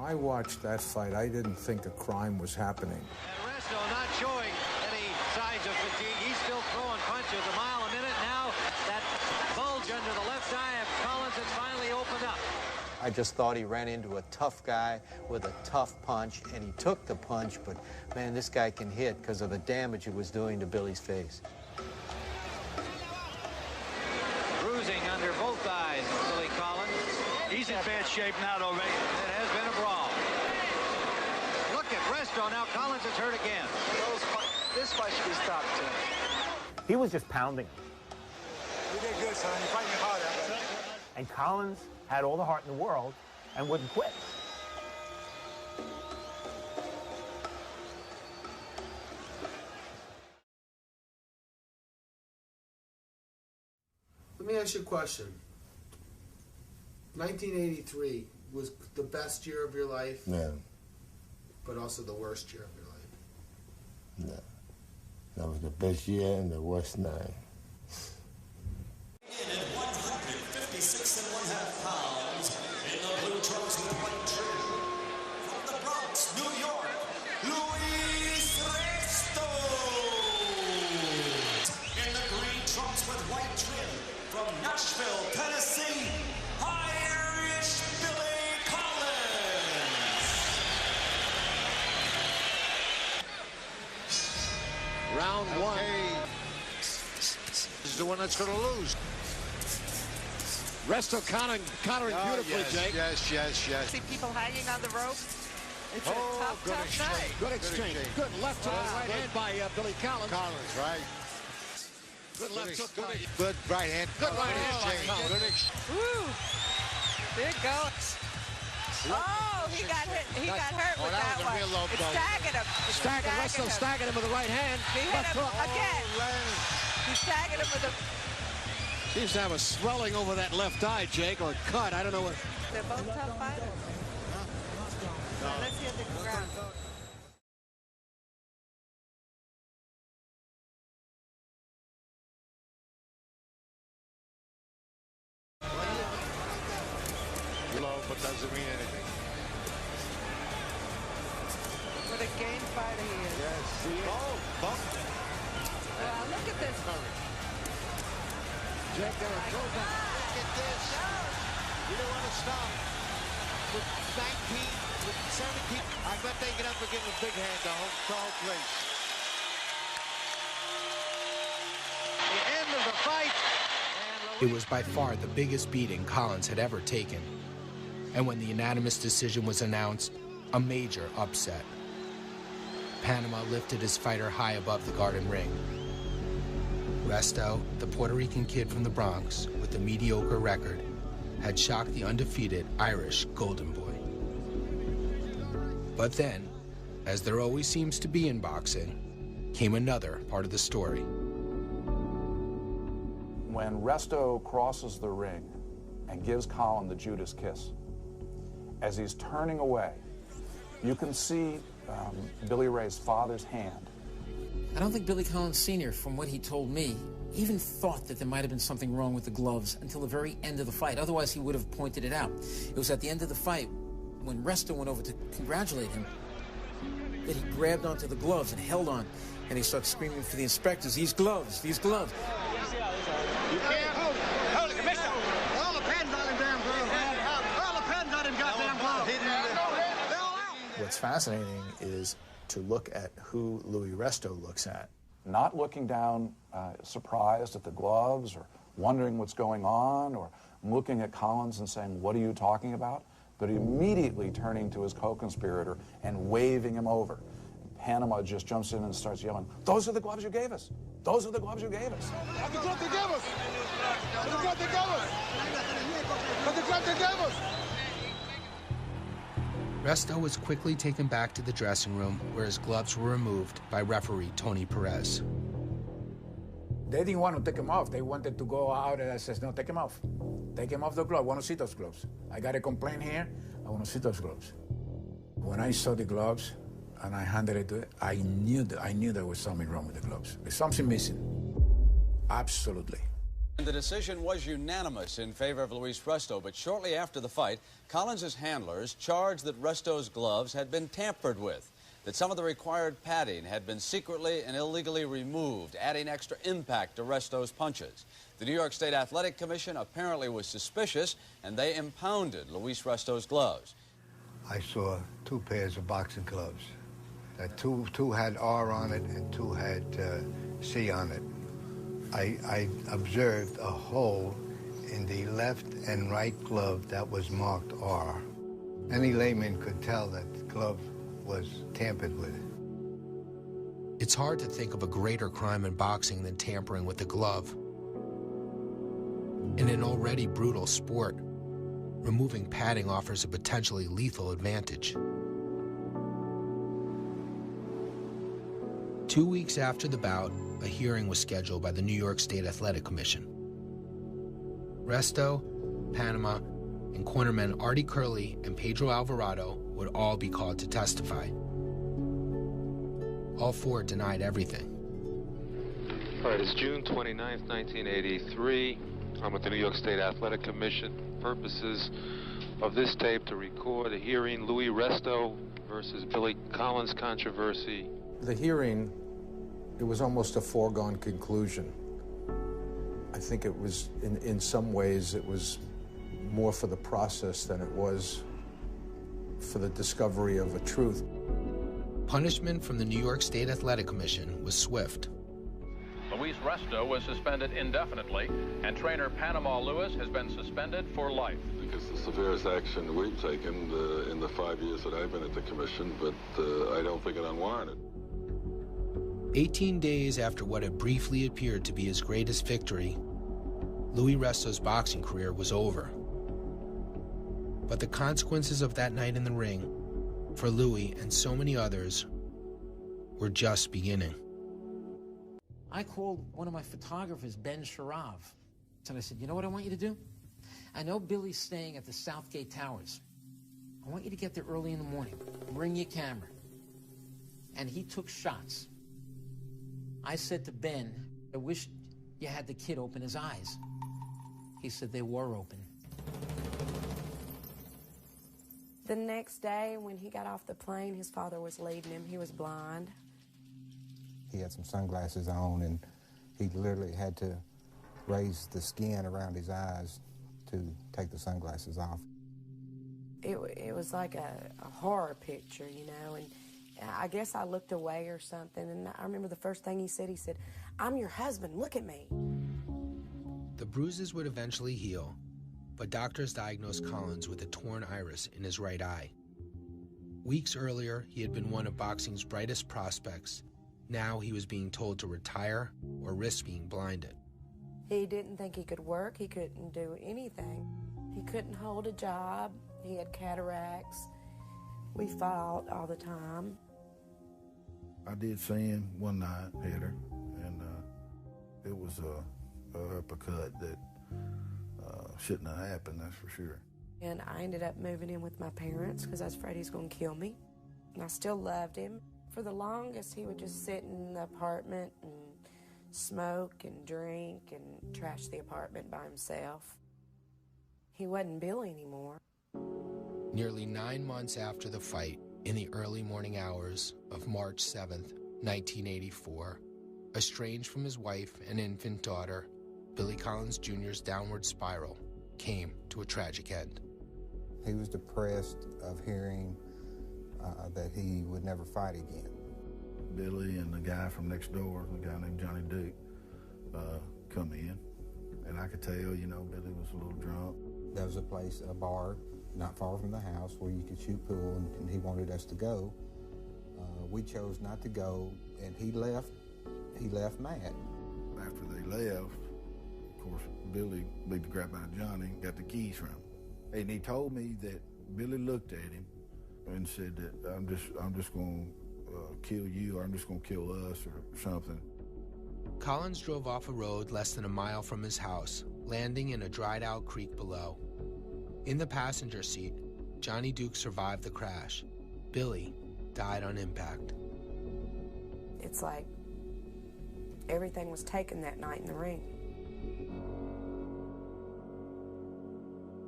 I watched that fight, I didn't think a crime was happening. And Resto not showing any signs of fatigue. He's still throwing punches a mile a minute. Now that bulge under the left eye of Collins has finally opened up. I just thought he ran into a tough guy with a tough punch, and he took the punch, but man, this guy can hit because of the damage it was doing to Billy's face. Bruising under both eyes, Billy Collins. He's in bad shape now, though, Ray. It has been a brawl. Look at Resto now. Collins is hurt again. This fight should be stopped, too. He was just pounding. You did good, son. You're fighting hard out there. And Collins had all the heart in the world and wouldn't quit. Let me ask you a question. 1983 was the best year of your life, No, but also the worst year of your life. no. That was the best year and the worst night. At 156 1/2 pounds, in the blue trunks with white trim, from the Bronx, New York, Resto. In the green trunks with white trim, from Nashville, Tennessee, Irish Billy Collins. Round one. This is the one that's going to lose. Resto countering beautifully, Jake. Yes. See people hanging on the rope. It's a tough night. Good exchange. Good left hook, right hand by Billy Collins. Collins, right? Good left hook. Good right hand. Good right hand by Collins. Woo! Big go. Oh, he got hit. He got hurt with that one. It staggered him. Resto staggered him with the right hand. He hit him again. He staggered him with a... Seems to have a swelling over that left eye, Jake, or a cut. I don't know what. They're both tough fighters. Now let's hear the ground. Low, but doesn't mean anything. What a game fighter he is. Yes, see it? Oh, bump. Well, look at this. Jake, there are throws on. Look at this. You don't want to stop. With 19, with 17, I bet they get up and give him a big hand the whole place. The end of the fight. It was by far the biggest beating Collins had ever taken. And when the unanimous decision was announced, a major upset. Panama lifted his fighter high above the Garden ring. Resto, the Puerto Rican kid from the Bronx with a mediocre record, had shocked the undefeated Irish Golden Boy. But then, as there always seems to be in boxing, came another part of the story. When Resto crosses the ring and gives Colin the Judas kiss, as he's turning away, you can see Billy Ray's father's hand. I don't think Billy Collins Sr., from what he told me, even thought that there might have been something wrong with the gloves until the very end of the fight. Otherwise, he would have pointed it out. It was at the end of the fight, when Resto went over to congratulate him, that he grabbed onto the gloves and held on, and he started screaming for the inspectors, "These gloves, these gloves." You can't hold the commissioner. All the pens on him, damn glove. All the pens on him, goddamn glove. What's fascinating is to look at who Louis Resto looks at. Not looking down surprised at the gloves or wondering what's going on or looking at Collins and saying, "What are you talking about?" But immediately turning to his co-conspirator and waving him over. Panama just jumps in and starts yelling, "Those are the gloves you gave us! Those are the gloves you gave us!" That's the glove they gave us! That's the glove they gave us! That's the glove they gave us! Resto was quickly taken back to the dressing room where his gloves were removed by referee Tony Perez. They didn't want to take him off. They wanted to go out and I says, "No, take him off. Take him off the glove. I want to see those gloves. I got a complaint here. I want to see those gloves." When I saw the gloves and I handed it to it, I knew there was something wrong with the gloves. There's something missing. Absolutely. The decision was unanimous in favor of Luis Resto, but shortly after the fight, Collins' handlers charged that Resto's gloves had been tampered with, that some of the required padding had been secretly and illegally removed, adding extra impact to Resto's punches. The New York State Athletic Commission apparently was suspicious, and they impounded Luis Resto's gloves. I saw 2 pairs of boxing gloves. Two had R on it and 2 had C on it. I observed a hole in the left and right glove that was marked R. Any layman could tell that the glove was tampered with. It's hard to think of a greater crime in boxing than tampering with a glove. In an already brutal sport, removing padding offers a potentially lethal advantage. 2 weeks after the bout, a hearing was scheduled by the New York State Athletic Commission. Resto, Panama, and cornermen Artie Curley and Pedro Alvarado would all be called to testify. All 4 denied everything. All right, it's June 29th, 1983. I'm at the New York State Athletic Commission. Purposes of this tape to record a hearing, Luis Resto versus Billy Collins controversy. The hearing, it was almost a foregone conclusion. I think it was, in some ways, it was more for the process than it was for the discovery of a truth. Punishment from the New York State Athletic Commission was swift. Luis Resto was suspended indefinitely, and trainer Panama Lewis has been suspended for life. It's the severest action we've taken in the 5 years that I've been at the commission, but I don't think it unwarranted. 18 days after what had briefly appeared to be his greatest victory, Luis Resto's boxing career was over. But the consequences of that night in the ring, for Luis and so many others, were just beginning. I called one of my photographers, Ben Sharav, and I said, you know what I want you to do? I know Billy's staying at the Southgate Towers. I want you to get there early in the morning. Bring your camera. And he took shots. I said to Ben, I wish you had the kid open his eyes. He said they were open. The next day, when he got off the plane, his father was leading him. He was blind. He had some sunglasses on, and he literally had to raise the skin around his eyes to take the sunglasses off. It was like a horror picture, you know, and I guess I looked away or something, and I remember the first thing he said, "I'm your husband, look at me." The bruises would eventually heal, but doctors diagnosed Collins with a torn iris in his right eye. Weeks earlier, he had been one of boxing's brightest prospects. Now he was being told to retire or risk being blinded. He didn't think he could work. He couldn't do anything. He couldn't hold a job. He had cataracts. We fought all the time. I did see him one night, hit her, and it was a uppercut that shouldn't have happened, that's for sure. And I ended up moving in with my parents because I was afraid he was going to kill me. And I still loved him. For the longest, he would just sit in the apartment and smoke and drink and trash the apartment by himself. He wasn't Billy anymore. Nearly 9 months after the fight, in the early morning hours of March 7th, 1984, estranged from his wife and infant daughter, Billy Collins Jr.'s downward spiral came to a tragic end. He was depressed of hearing that he would never fight again. Billy and the guy from next door, the guy named Johnny Duke, come in, and I could tell, you know, Billy was a little drunk. There was a place, a bar, not far from the house where you could shoot pool, and he wanted us to go. We chose not to go, and he left mad. After they left, of course, Billy beat the crap out of Johnny, got the keys from him. And he told me that Billy looked at him and said that I'm just going to kill you, or I'm just going to kill us, or something. Collins drove off a road less than a mile from his house, landing in a dried-out creek below. In the passenger seat, Johnny Duke survived the crash. Billy died on impact. It's like everything was taken that night in the ring.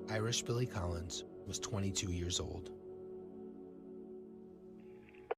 Irish Billy Collins was 22 years old.